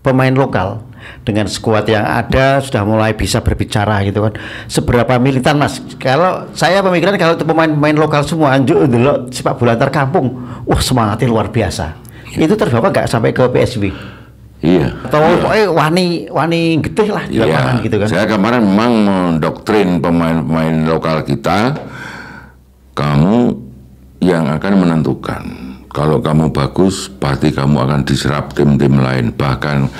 pemain lokal dengan skuad yang ada sudah mulai bisa berbicara gitu kan. Seberapa militan Mas? Kalau saya pemikiran kalau itu pemain-pemain lokal semua anjuk dulu sepak bola antar kampung, wah semangatnya luar biasa. Itu terbawa nggak sampai ke PSW? Iya. Atau pokoknya wani getih lah di lapangan gitu kan. Saya kemarin memang mendoktrin pemain-pemain lokal kita, kamu yang akan menentukan. Kalau kamu bagus, pasti kamu akan diserap tim-tim lain. Bahkan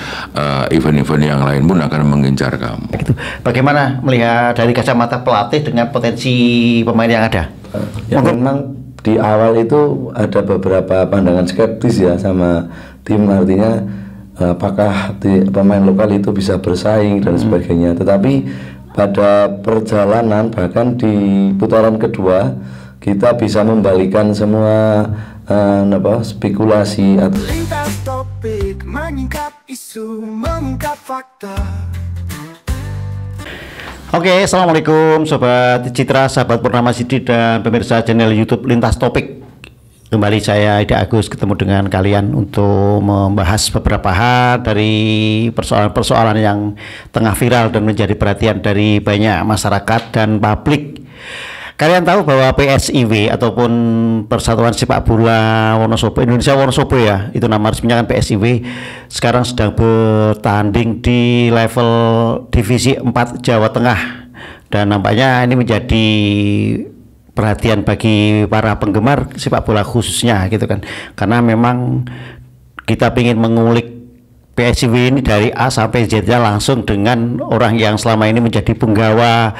event-event yang lain pun akan mengincar kamu. Gitu. Bagaimana melihat dari kacamata pelatih dengan potensi pemain yang ada? Ya, memang di awal itu ada beberapa pandangan skeptis ya sama tim, artinya apakah pemain lokal itu bisa bersaing dan sebagainya. Tetapi pada perjalanan, bahkan di putaran kedua, kita bisa membalikan semua spekulasi atau lintas topik, menyingkap isu, mengungkap fakta. Oke, assalamualaikum Sobat Citra, sahabat Purnama Sidi dan pemirsa channel YouTube Lintas Topik. Kembali saya Ida Agus ketemu dengan kalian untuk membahas beberapa hal dari persoalan-persoalan yang tengah viral dan menjadi perhatian dari banyak masyarakat dan publik. Kalian tahu bahwa PSIW ataupun Persatuan Sepak Bola Wonosobo, Indonesia Wonosobo ya, itu nama resminya kan PSIW, sekarang sedang bertanding di level divisi 4 Jawa Tengah, dan nampaknya ini menjadi perhatian bagi para penggemar sepak bola khususnya gitu kan, karena memang kita ingin mengulik PSIW ini dari A sampai Z-nya langsung dengan orang yang selama ini menjadi penggawa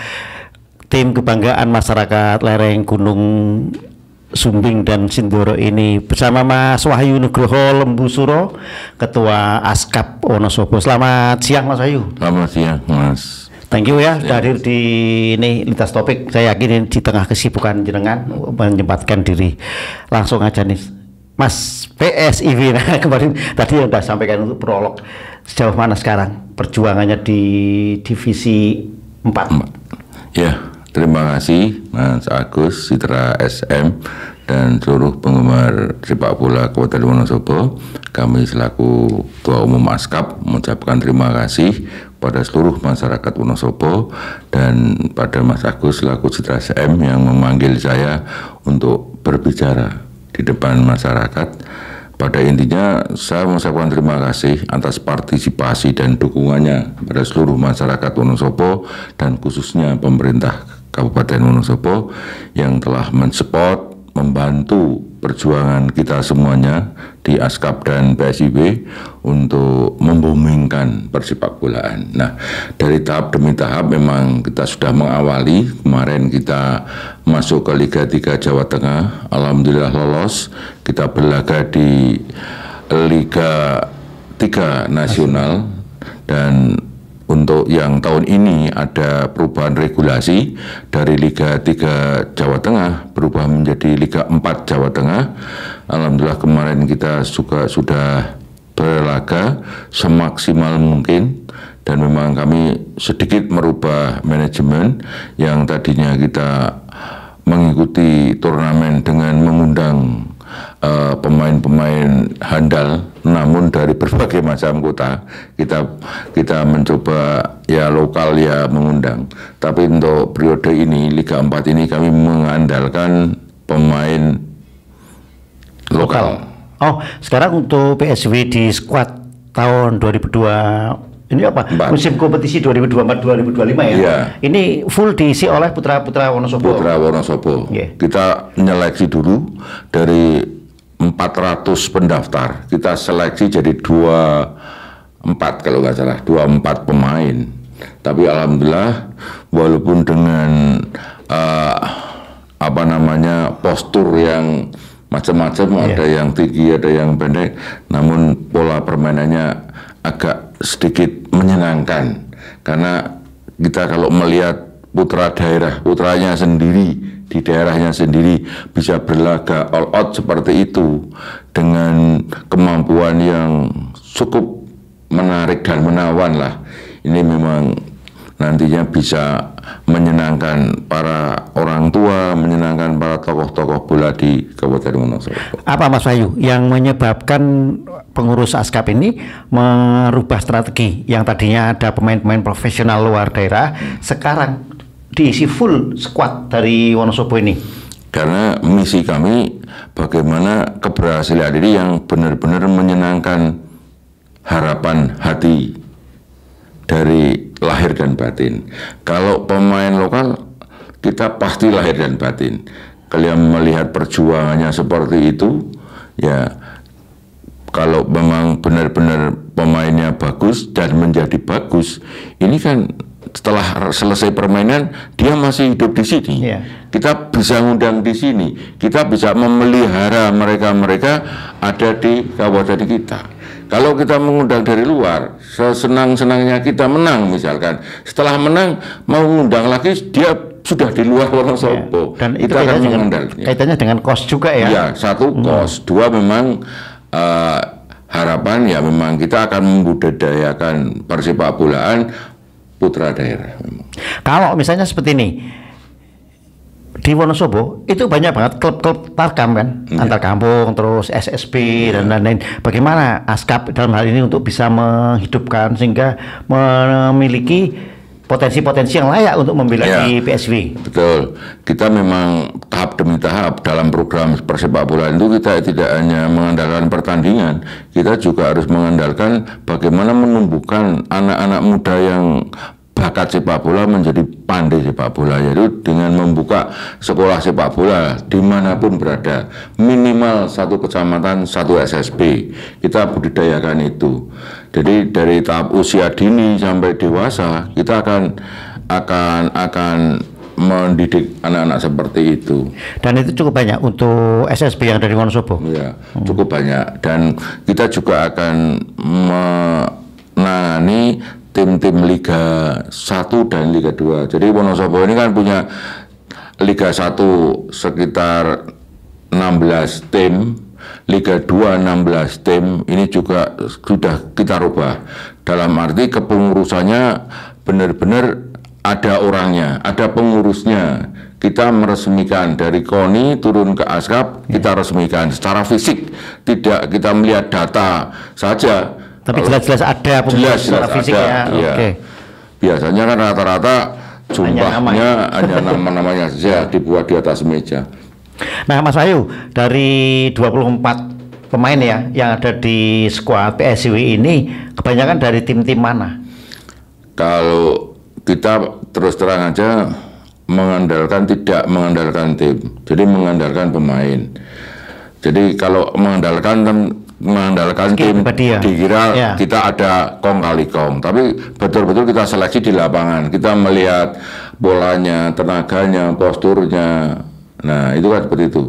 tim kebanggaan masyarakat lereng Gunung Sumbing dan Sindoro ini, bersama Mas Wahyu Nugroho Lembusuro, Ketua Askap Wonosobo. Selamat siang Mas Wahyu. Selamat siang Mas. Thank you ya sudah hadir di ini Lintas Topik. Saya yakin di tengah kesibukan jenengan menyempatkan diri. Langsung aja nih Mas, PSIW. Nah, kemarin tadi yang sudah sampaikan untuk prolog, sejauh mana sekarang perjuangannya di divisi 4? Ya, terima kasih Mas Agus, Citra SM, dan seluruh penggemar sepak bola Kabupaten Wonosobo. Kami selaku Ketua Umum Askap mengucapkan terima kasih pada seluruh masyarakat Wonosobo dan pada Mas Agus selaku Citra SM yang memanggil saya untuk berbicara di depan masyarakat. Pada intinya saya mengucapkan terima kasih atas partisipasi dan dukungannya pada seluruh masyarakat Wonosobo dan khususnya pemerintah Kabupaten Wonosobo yang telah mensupport, membantu perjuangan kita semuanya di Askap dan PSIW untuk membumingkan persepak bolaan. Nah, dari tahap demi tahap memang kita sudah mengawali. Kemarin kita masuk ke Liga 3 Jawa Tengah, alhamdulillah lolos. Kita berlaga di Liga 3 Nasional, dan untuk yang tahun ini ada perubahan regulasi dari Liga 3 Jawa Tengah berubah menjadi Liga 4 Jawa Tengah. Alhamdulillah kemarin kita juga sudah berlaga semaksimal mungkin, dan memang kami sedikit merubah manajemen yang tadinya kita mengikuti turnamen dengan mengundang pemain-pemain handal, namun dari berbagai macam kota. Kita mencoba ya lokal ya mengundang, tapi untuk periode ini Liga 4 ini kami mengandalkan pemain lokal. Oh, sekarang untuk PSW di skuad tahun 2002 ini apa? Musim kompetisi 2024-2025 ya? Yeah. Ini full diisi oleh putra-putra Wonosobo. Putra Wonosobo. Yeah. Kita menyeleksi dulu dari 400 pendaftar, kita seleksi jadi 24 kalau nggak salah, 24 pemain. Tapi alhamdulillah walaupun dengan postur yang macam-macam, ada yang tinggi, ada yang pendek, namun pola permainannya agak sedikit menyenangkan, karena kita kalau melihat putra daerah, putranya sendiri di daerahnya sendiri bisa berlaga all out seperti itu dengan kemampuan yang cukup menarik dan menawan lah. Ini memang nantinya bisa menyenangkan para orang tua, menyenangkan para tokoh-tokoh bola di Kabupaten Wonosobo. Apa Mas Wahyu yang menyebabkan pengurus ASKAP ini merubah strategi yang tadinya ada pemain-pemain profesional luar daerah, sekarang diisi full squad dari Wonosobo ini? Karena misi kami bagaimana keberhasilan ini yang benar-benar menyenangkan harapan hati dari lahir dan batin. Kalau pemain lokal, kita pasti lahir dan batin. Kalian melihat perjuangannya seperti itu, ya kalau memang benar-benar pemainnya bagus dan menjadi bagus, ini kan setelah selesai permainan dia masih hidup di sini. Kita bisa ngundang di sini, kita bisa memelihara mereka ada di kabupaten kita. Kalau kita mengundang dari luar, sesenang-senangnya kita menang misalkan, setelah menang mau ngundang lagi dia sudah di luar Wonosobo. Dan itu kaitannya dengan kos juga ya? Ya, satu kos, dua memang harapan ya memang kita akan membudidayakan persepak bolaan putra daerah. Kalau misalnya seperti ini di Wonosobo itu banyak banget klub-klub tarkam kan, antar kampung, terus SSB dan lain-lain. Bagaimana ASKAP dalam hal ini untuk bisa menghidupkan sehingga memiliki potensi-potensi yang layak untuk membela di PSW? Betul. Kita memang tahap demi tahap dalam program persepak bolaan itu kita tidak hanya mengandalkan pertandingan, kita juga harus mengandalkan bagaimana menumbuhkan anak-anak muda yang bakat sepak bola menjadi pandai sepak bola, yaitu dengan membuka sekolah sepak bola dimanapun berada, minimal satu kecamatan, satu SSB. Kita budidayakan itu. Jadi dari tahap usia dini sampai dewasa kita akan mendidik anak-anak seperti itu. Dan itu cukup banyak untuk SSB yang dari Wonosobo. Ya, cukup banyak. Dan kita juga akan menangani tim-tim Liga 1 dan Liga 2. Jadi Wonosobo ini kan punya Liga 1 sekitar 16 tim, Liga 2 16 tim, ini juga sudah kita rubah. Dalam arti kepengurusannya benar-benar ada orangnya, ada pengurusnya. Kita meresmikan dari KONI turun ke ASKAP, kita resmikan secara fisik, tidak kita melihat data saja. Tapi jelas-jelas ada pengurus secara fisik ya. Oke. Biasanya kan rata-rata jumlahnya hanya nama-namanya saja dibuat di atas meja. Nah, Mas Wahyu, dari 24 pemain ya yang ada di skuad PSW ini, kebanyakan dari tim-tim mana? Kalau kita terus terang aja tidak mengandalkan tim, jadi mengandalkan pemain. Jadi kalau mengandalkan tim dikira kita ada kong kali kong, tapi betul-betul kita seleksi di lapangan, kita melihat bolanya, tenaganya, posturnya. Nah itu kan seperti itu.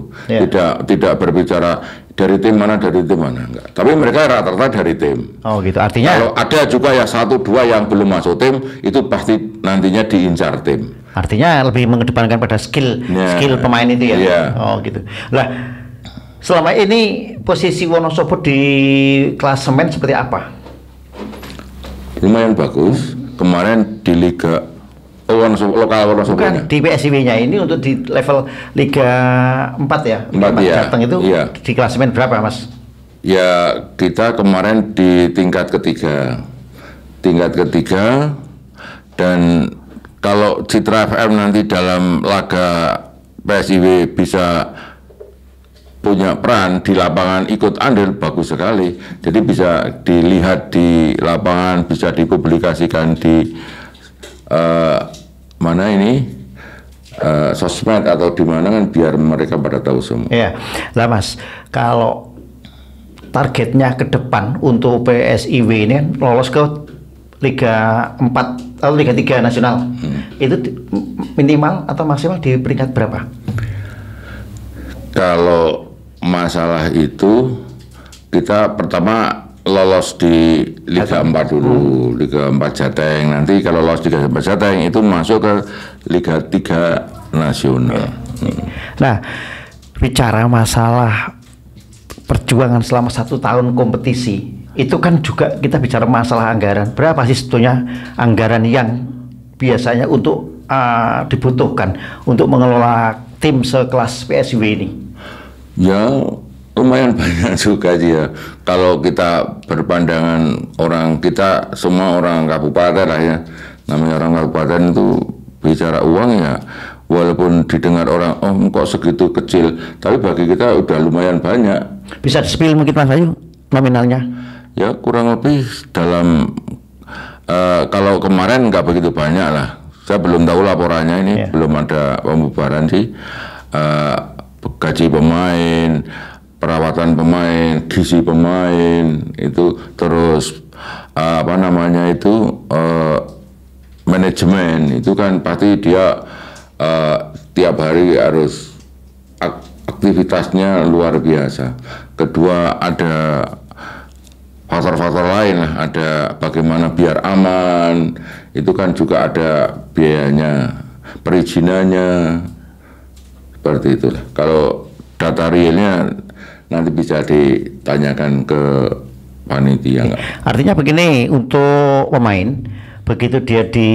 Tidak berbicara dari tim mana enggak. Tapi mereka rata-rata dari tim. Oh gitu. Artinya kalau ada juga ya 1-2 yang belum masuk tim, itu pasti nantinya diincar tim. Artinya lebih mengedepankan pada skill pemain itu ya. Oh gitu. Lah, selama ini posisi Wonosobo di klasemen seperti apa? Lumayan bagus. Kemarin di Liga lokal Wonosobo. Bukan di PSIW-nya ini untuk di level Liga 4 ya. 4 Jateng itu di klasemen berapa, Mas? Ya, kita kemarin di tingkat ketiga. Dan kalau Citra FM nanti dalam laga PSIW bisa punya peran di lapangan ikut andil, bagus sekali. Jadi bisa dilihat di lapangan, bisa dipublikasikan di mana ini sosmed atau di mana kan, biar mereka pada tahu semua. Iya, lah Mas, kalau targetnya ke depan untuk PSIW ini lolos ke Liga 4 atau Liga 3 nasional, itu minimal atau maksimal di peringkat berapa? Kalau masalah itu kita pertama lolos di Liga 4 dulu, Liga 4 Jateng. Nanti kalau lolos di Liga 4 Jateng itu masuk ke Liga 3 nasional. Nah, bicara masalah perjuangan selama 1 tahun kompetisi, itu kan juga kita bicara masalah anggaran. Berapa sih sebetulnya anggaran yang biasanya untuk dibutuhkan untuk mengelola tim sekelas PSIW ini? Ya lumayan banyak juga sih ya. Kalau kita berpandangan orang kita semua orang kabupaten lah ya, namanya orang kabupaten itu bicara uang ya, walaupun didengar orang kok segitu kecil, tapi bagi kita udah lumayan banyak. Bisa di-spill mungkin Mas Ayu nominalnya? Ya kurang lebih dalam kalau kemarin nggak begitu banyak lah. Saya belum tahu laporannya ini, belum ada pembubaran sih. Gaji pemain, perawatan pemain, gizi pemain itu, terus apa namanya itu manajemen itu kan pasti dia tiap hari harus aktivitasnya luar biasa. Kedua ada faktor-faktor lain lah, ada bagaimana biar aman, itu kan juga ada biayanya, perizinannya, seperti itulah. Kalau data realnya nanti bisa ditanyakan ke panitia. Artinya begini, untuk pemain begitu dia di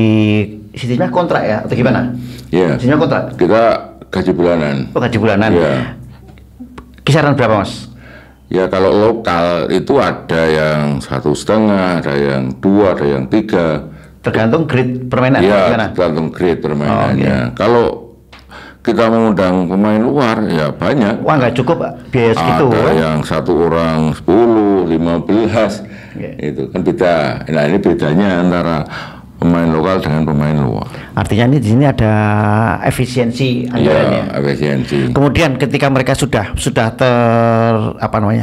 sistemnya kontrak ya atau gimana? Iya. Sistemnya kontrak. Kita gaji bulanan. Oh, gaji bulanan. Iya. Kisaran berapa Mas? Ya kalau lokal itu ada yang 1,5, ada yang 2, ada yang 3. Tergantung grade permainan. Iya, tergantung grade permainannya. Kalau kita mengundang pemain luar ya banyak. Wah, nggak cukup biaya segitu. Ada yang satu orang 10, 15, itu kan beda. Nah ini bedanya antara pemain lokal dengan pemain luar. Artinya ini di sini ada efisiensi anggarannya. Iya, efisiensi. Kemudian ketika mereka sudah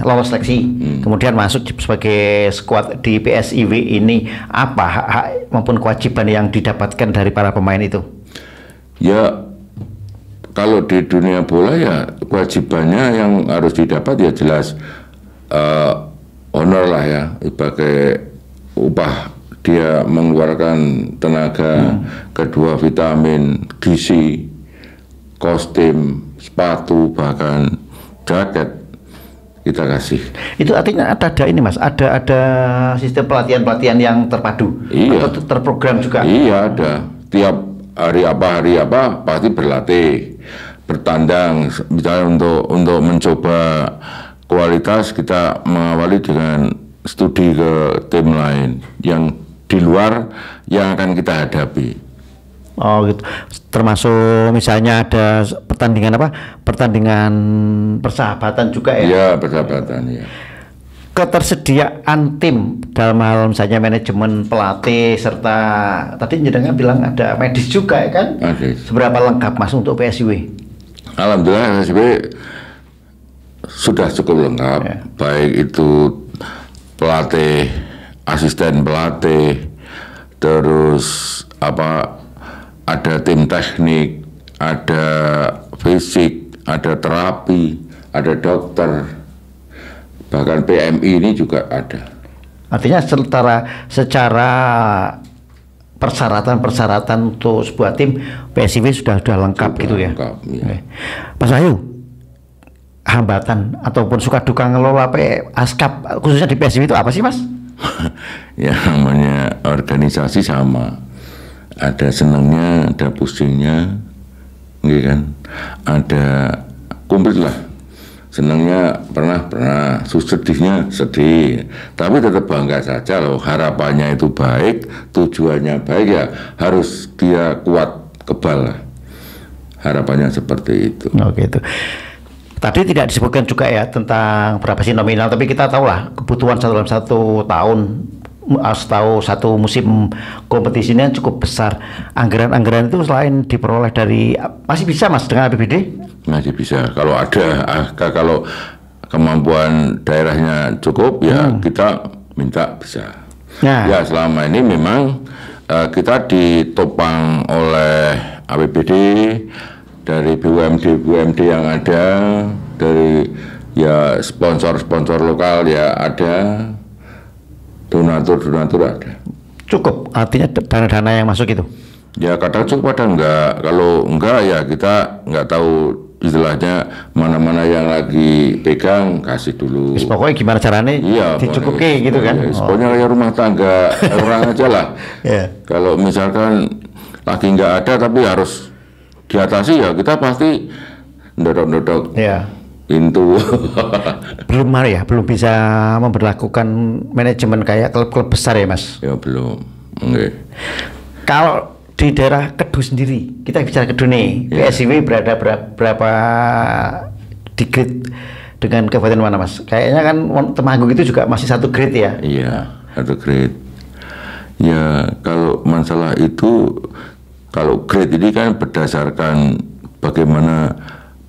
lolos seleksi, kemudian masuk sebagai skuad di PSIW ini, apa hak maupun kewajiban yang didapatkan dari para pemain itu? Ya kalau di dunia bola ya kewajibannya yang harus didapat ya jelas honor lah ya, sebagai upah dia mengeluarkan tenaga, kedua vitamin, gizi, kostum, sepatu, bahkan jaket kita kasih. Itu artinya ada ini Mas, ada sistem pelatihan yang terpadu, iya, atau terprogram juga? Iya ada, tiap hari apa pasti berlatih, bertandang, misalnya untuk mencoba kualitas kita mengawali dengan studi ke tim lain yang di luar yang akan kita hadapi. Oh gitu. Termasuk misalnya ada pertandingan persahabatan juga ya? Iya, persahabatan ya. Ketersediaan tim dalam hal misalnya manajemen, pelatih, serta tadi jenengan bilang ada medis juga ya kan? Medis. Seberapa lengkap Mas untuk PSIW? Alhamdulillah PSIW sudah cukup lengkap, ya. Baik itu pelatih, asisten pelatih, terus ada tim teknik, ada fisik, ada terapi, ada dokter, bahkan PMI ini juga ada. Artinya secara persyaratan untuk sebuah tim PSIW sudah lengkap gitu ya. Lengkap, ya. Mas Ayu, hambatan ataupun suka duka ngelola ASKAP khususnya di PSIW itu apa sih Mas? Ya namanya organisasi sama, ada senangnya, ada pusingnya, gitu kan, ada komplit lah. Senangnya pernah, sedihnya sedih, tapi tetap bangga saja loh. Harapannya itu baik, tujuannya baik ya harus dia kuat, kebal lah. Harapannya seperti itu. Oh gitu. Tadi tidak disebutkan juga ya tentang berapa sih nominal, tapi kita tahu lah kebutuhan dalam satu tahun atau satu musim kompetisinya cukup besar. Anggaran itu selain diperoleh dari, masih bisa Mas dengan APBD? Masih bisa, kalau ada, kalau kemampuan daerahnya cukup ya kita minta bisa. Nah. Ya selama ini memang kita ditopang oleh APBD, dari BUMD yang ada, dari ya sponsor lokal ya ada, donatur ada. Cukup, artinya dana-dana yang masuk itu? Ya kadang cukup, kadang enggak. Kalau enggak ya kita enggak tahu istilahnya mana-mana yang lagi pegang, kasih dulu. Pokoknya gimana caranya dicukupi gitu kan? Pokoknya kayak rumah tangga orang aja lah. Yeah. Kalau misalkan lagi nggak ada tapi harus diatasi, ya kita pasti ndodok-ndodok Ya. pintu. Belum ya, belum bisa memberlakukan manajemen kayak klub-klub besar ya Mas. Ya belum. Oke. Kalau di daerah Kedu sendiri, kita bicara Kedu nih, Ya. PSIW berada berapa di grade dengan kabupaten mana Mas? Kayaknya kan Temanggung itu juga masih satu grade ya? Iya, satu grade. Ya kalau masalah itu, kalau grade ini kan berdasarkan bagaimana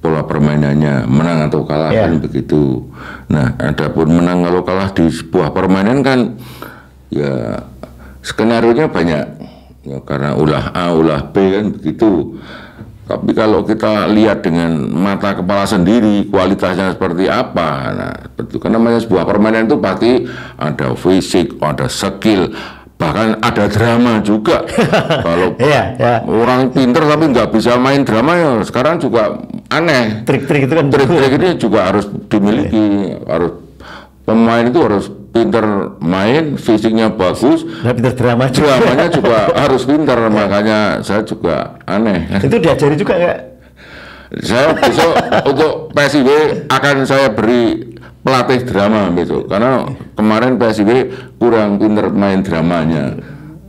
pola permainannya, menang atau kalah Ya. kan begitu. Nah, adapun menang kalau kalah di sebuah permainan kan ya skenario-nya banyak. Ya, karena ulah A, ulah B kan begitu. Tapi kalau kita lihat dengan mata kepala sendiri kualitasnya seperti apa, nah itu kan namanya sebuah permainan itu pasti ada fisik, ada skill, bahkan ada drama juga. Kalau Iya, ya. orang pinter tapi nggak bisa main drama, ya sekarang juga aneh. Trik-trik itu kan Trik-trik ini juga harus dimiliki, harus pemain itu harus pinter main, fisiknya bagus, nggak pinter drama juga. dramanya juga harus pinter, makanya saya juga aneh. Itu diajari juga nggak? Saya besok untuk PSIW akan saya beri pelatih drama besok, karena kemarin PSIW kurang pinter main dramanya.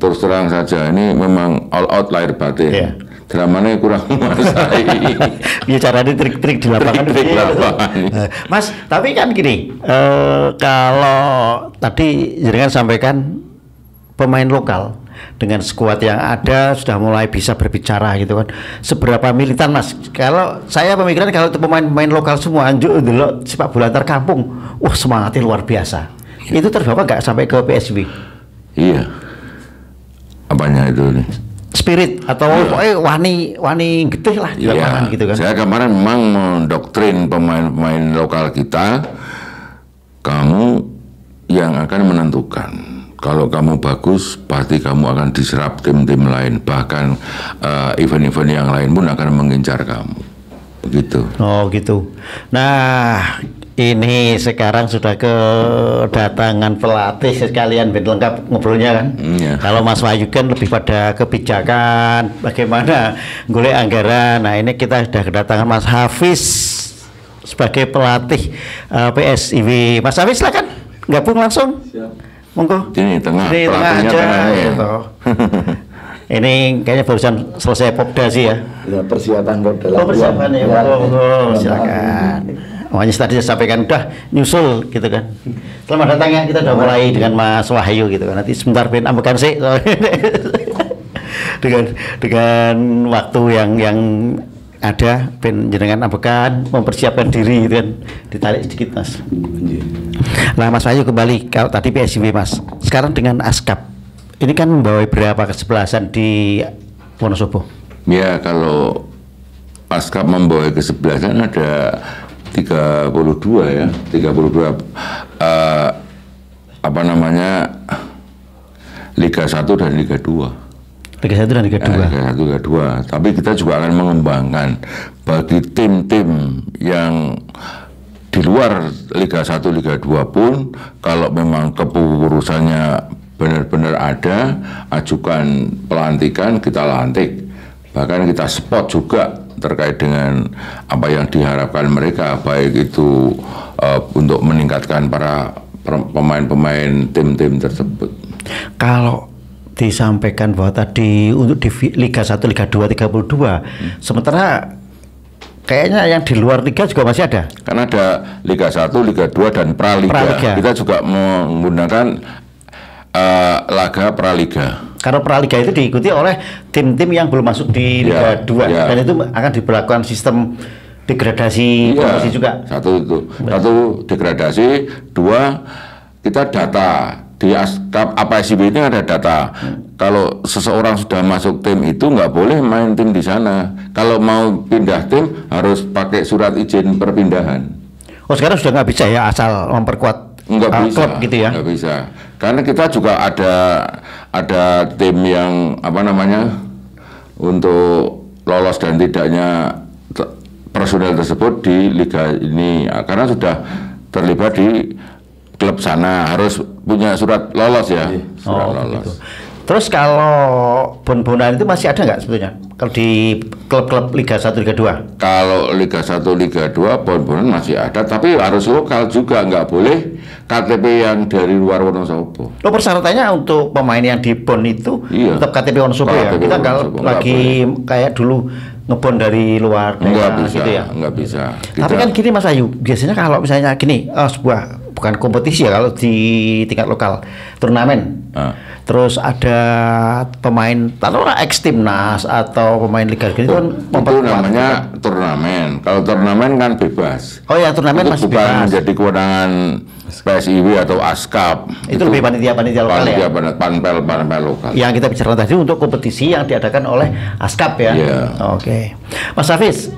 Terus terang saja, ini memang all out lahir batin. Iya. Dramanya kurang menguasai. Ya caranya trik-trik di lapangan. Trik-trik begitu. lapangan. Mas, tapi kan gini, kalau tadi jenengan sampaikan pemain lokal dengan skuad yang ada sudah mulai bisa berbicara gitu kan. Seberapa militan Mas? Kalau saya pemikiran kalau itu pemain-pemain lokal semua anjuk dulu sepak bola antar kampung, wah semangatnya luar biasa. Itu terbawa nggak sampai ke PSB? Iya. Apanya itu nih? Spirit atau wani gede lah di lapangan gitu kan. Saya kemarin memang mendoktrin pemain-pemain lokal kita, kamu yang akan menentukan. Kalau kamu bagus, pasti kamu akan diserap tim-tim lain. Bahkan event-event yang lain pun akan mengincar kamu. Begitu. Oh gitu. Nah, ini sekarang sudah kedatangan pelatih sekalian ben lengkap ngobrolnya kan. Iya. Kalau Mas Wahyu kan lebih pada kebijakan, bagaimana golek anggaran. Nah, ini kita sudah kedatangan Mas Hafiz sebagai pelatih PSIW. Mas Hafiz silakan gabung langsung. Monggo. Ini tengah, Ini tengah pelatihnya aja. tengah, ya. Gitu. Ini kayaknya barusan selesai Popda sih ya. Ya, persiapan buat Oh persiapan ya, monggo, silakan. Makanya tadi saya sampaikan udah nyusul gitu kan. Selamat datang ya, kita udah mulai dengan Mas Wahyu gitu kan. Nanti sebentar ben ambekan sih dengan waktu yang ada ben jenengan ambekan mempersiapkan diri gitu kan. Ditarik sedikit Mas. Nah Mas Wahyu kembali kalau tadi PSIW Mas. Sekarang dengan ASKAP. Ini kan membawa berapa kesebelasan di Wonosobo? Ya, kalau ASKAP membawa kesebelasan ada 32 ya, 32 apa namanya, Liga 1 dan Liga 2. Liga 1 dan Liga 2. Liga 1, Liga 2. Tapi kita juga akan mengembangkan bagi tim-tim yang di luar Liga 1, Liga 2 pun, kalau memang kepengurusannya benar-benar ada, ajukan pelantikan, kita lantik. Bahkan kita spot juga terkait dengan apa yang diharapkan mereka, baik itu untuk meningkatkan para pemain-pemain tim-tim tersebut. Kalau disampaikan bahwa tadi untuk di Liga 1, Liga 2 32, sementara kayaknya yang di luar liga juga masih ada. Karena ada Liga 1, Liga 2 dan Praliga. Kita juga menggunakan laga Praliga. Karena Praliga itu diikuti oleh tim-tim yang belum masuk di Liga 2 dan itu akan diberlakukan sistem degradasi promosi juga. Satu itu, satu degradasi, dua kita data di ASKAP PSIW ini ada data. Kalau seseorang sudah masuk tim itu nggak boleh main tim di sana. Kalau mau pindah tim harus pakai surat izin perpindahan. Oh sekarang sudah nggak bisa ya asal memperkuat klub gitu ya? Nggak bisa. Karena kita juga ada tim yang apa namanya untuk lolos dan tidaknya personel tersebut di liga ini, karena sudah terlibat di klub sana harus punya surat lolos ya. Surat lolos. Gitu. Terus kalau bon-bonan itu masih ada nggak sebetulnya? Kalau di klub-klub Liga 1, Liga 2? Kalau Liga 1, Liga 2 bon-bonan masih ada, tapi harus lokal juga, nggak boleh KTP yang dari luar Wonosobo. Lo persyaratannya untuk pemain yang di bon itu tetap KTP Wonosobo ya? KTP Kita kalau Wonosobo, lagi kayak dulu ngebon dari luar nggak bisa, gitu ya? nggak bisa. Tapi kan gini Mas Ayu, biasanya kalau misalnya gini, sebuah bukan kompetisi ya, kalau di tingkat lokal, turnamen, terus ada pemain taruhlah ex timnas atau pemain liga gitu kan itu namanya turnamen. Kalau turnamen kan bebas. Oh ya, turnamen itu masih bukan bebas. menjadi kewenangan PSIW atau ASKAP. Itu lebih panitia lokal ya? Panpel lokal. Yang kita bicara tadi untuk kompetisi yang diadakan oleh ASKAP ya? Iya. Oke. Mas Hafiz,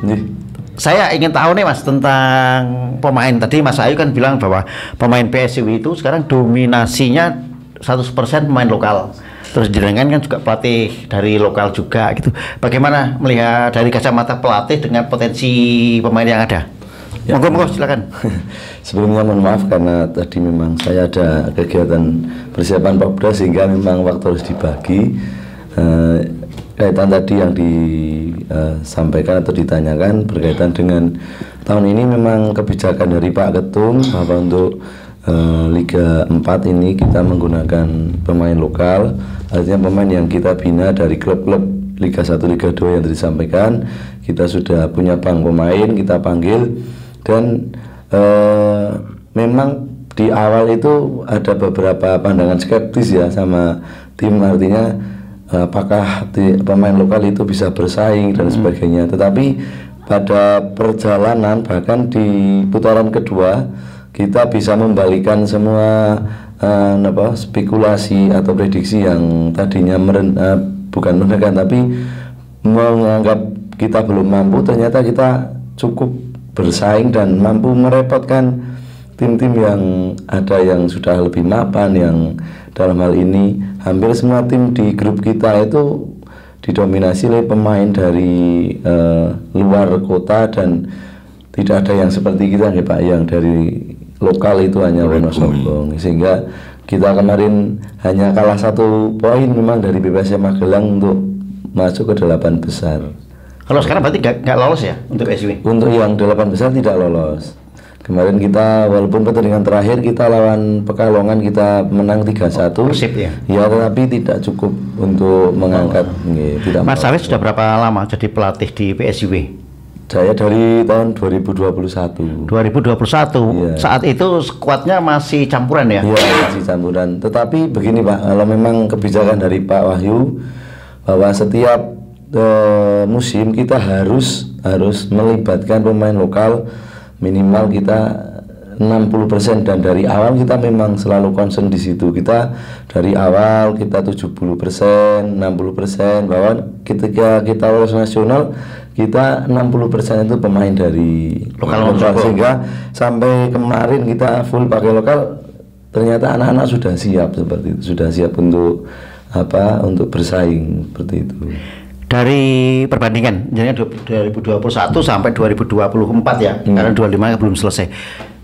saya ingin tahu nih Mas tentang pemain. Tadi Mas Ayu kan bilang bahwa pemain PSIW itu sekarang dominasinya 100% pemain lokal. Terus jenengan kan juga pelatih dari lokal juga gitu. Bagaimana melihat dari kacamata pelatih dengan potensi pemain yang ada? Ya. Monggo silakan. Sebelumnya mohon maaf karena tadi memang saya ada kegiatan persiapan Popda sehingga memang waktu harus dibagi. Kaitan tadi yang disampaikan atau ditanyakan berkaitan dengan tahun ini memang kebijakan dari Pak Ketum bahwa untuk Liga 4 ini kita menggunakan pemain lokal, artinya pemain yang kita bina dari klub-klub Liga 1, Liga 2 yang disampaikan. Kita sudah punya bank pemain, kita panggil dan memang di awal itu ada beberapa pandangan skeptis ya sama tim, artinya apakah pemain lokal itu bisa bersaing dan sebagainya. Tetapi pada perjalanan bahkan di putaran kedua kita bisa membalikan semua spekulasi atau prediksi yang tadinya bukan merendahkan tapi menganggap kita belum mampu, ternyata kita cukup bersaing dan mampu merepotkan tim-tim yang ada yang sudah lebih mapan, yang dalam hal ini hampir semua tim di grup kita itu didominasi oleh pemain dari luar kota dan tidak ada yang seperti kita nih Pak, yang dari lokal itu hanya Wonosobo, sehingga kita kemarin hanya kalah 1 poin memang dari BPSM Magelang untuk masuk ke 8 besar. Kalau sekarang berarti nggak lolos ya untuk PSIW? Untuk yang 8 besar tidak lolos. Kemarin kita walaupun pertandingan terakhir kita lawan Pekalongan kita menang 3-1. Persib ya? Ya, tetapi tidak cukup untuk mengangkat. Tidak. Mas Hafiz sudah berapa lama jadi pelatih di PSIW? Saya dari tahun 2021. 2021. Ya. Saat itu skuadnya masih campuran ya? Iya, masih campuran. Tetapi begini Pak, kalau memang kebijakan dari Pak Wahyu bahwa setiap musim kita harus melibatkan pemain lokal minimal kita 60%, dan dari awal kita memang selalu concern di situ. Kita dari awal kita 70%, 60%, bahwa ketika kita lolos nasional kita 60% itu pemain dari lokal, sehingga sampai kemarin kita full pakai lokal, ternyata anak-anak sudah siap seperti itu, sudah siap untuk untuk bersaing seperti itu. Dari perbandingan jadi 2021 sampai 2024 ya, karena 25 belum selesai.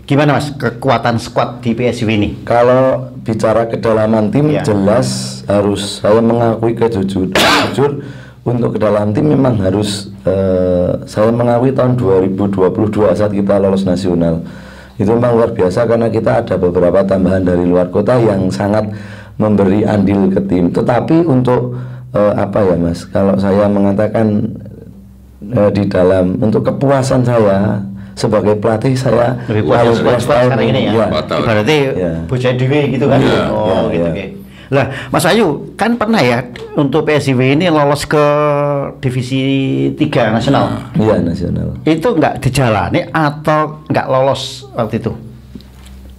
Gimana Mas kekuatan skuad di PSIW ini? Kalau bicara kedalaman tim ya, jelas harus saya mengakui jujur untuk kedalaman tim memang harus saya mengakui tahun 2022 saat kita lolos nasional itu memang luar biasa karena kita ada beberapa tambahan dari luar kota yang sangat memberi andil ke tim. Tetapi untuk Mas, kalau saya mengatakan di dalam untuk kepuasan saya sebagai pelatih, saya lebih puas sekarang ini ya. Berarti bocah dewe gitu kan? Gitu. Lah, Mas Ayu kan pernah ya untuk PSIW ini lolos ke divisi 3 nasional. Iya, nasional. Itu nggak dijalani atau nggak lolos waktu itu?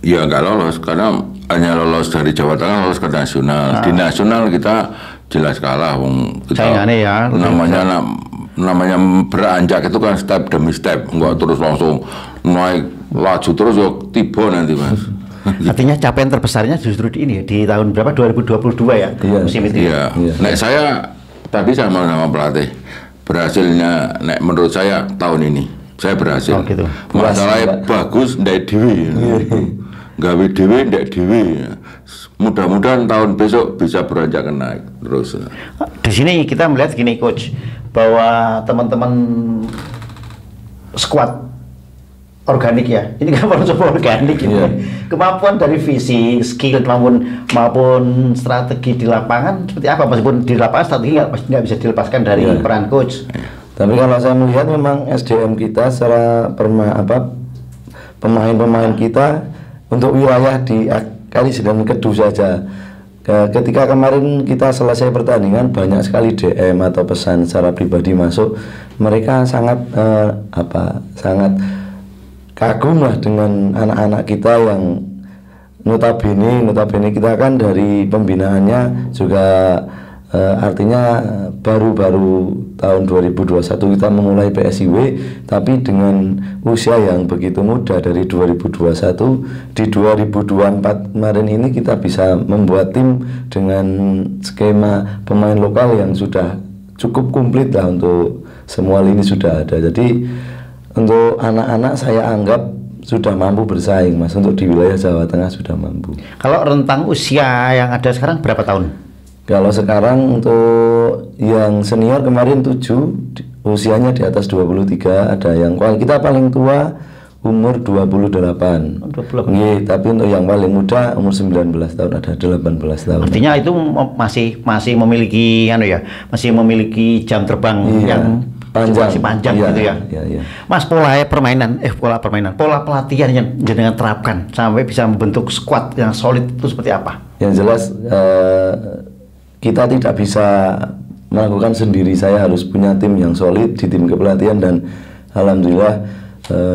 Ya nggak lolos karena hanya lolos dari Jawa Tengah, lolos ke nasional. Di nasional kita jelas kalah, saingannya ya. Namanya beranjak itu kan step demi step, enggak terus langsung naik laju terus ya tiba nanti Mas. Artinya capaian terbesarnya justru di ini di tahun berapa, 2022 ya? Musim itu. Iya. Nek saya tadi sama pelatih berhasilnya, nek menurut saya tahun ini saya berhasil. Gitu. Masalahnya bagus dari dewi. gawe dhewe ndek dhewe. Mudah-mudahan tahun besok bisa beranjak naik terus. Di sini kita melihat gini coach, bahwa teman-teman squad organik ya, ini kan Wonosobo organik gitu. Kemampuan dari visi, skill maupun strategi di lapangan seperti apa? Meskipun di lapangan strategi nggak bisa dilepaskan dari peran coach. Tapi kalau saya melihat memang SDM kita secara pemain-pemain kita untuk wilayah di Kali Sedang Kedu saja. Ketika kemarin kita selesai pertandingan, banyak sekali DM atau pesan secara pribadi masuk. Mereka sangat sangat kagum lah dengan anak-anak kita yang notabene kita kan dari pembinaannya juga artinya baru tahun 2021 kita memulai PSIW, tapi dengan usia yang begitu muda dari 2021, di 2024 kemarin ini kita bisa membuat tim dengan skema pemain lokal yang sudah cukup komplit lah, untuk semua lini sudah ada. Jadi untuk anak-anak saya anggap sudah mampu bersaing, Mas. Untuk di wilayah Jawa Tengah sudah mampu. Kalau rentang usia yang ada sekarang berapa tahun? Kalau sekarang untuk yang senior kemarin 7, usianya di atas 23, ada yang kita paling tua umur 28. Tapi untuk yang paling muda umur 19 tahun, ada 18 tahun. Artinya itu masih memiliki masih memiliki jam terbang yang panjang gitu ya. Mas, pola pelatihan yang jenengan terapkan sampai bisa membentuk squad yang solid itu seperti apa? Yang jelas kita tidak bisa melakukan sendiri. Saya harus punya tim yang solid di tim kepelatihan, dan alhamdulillah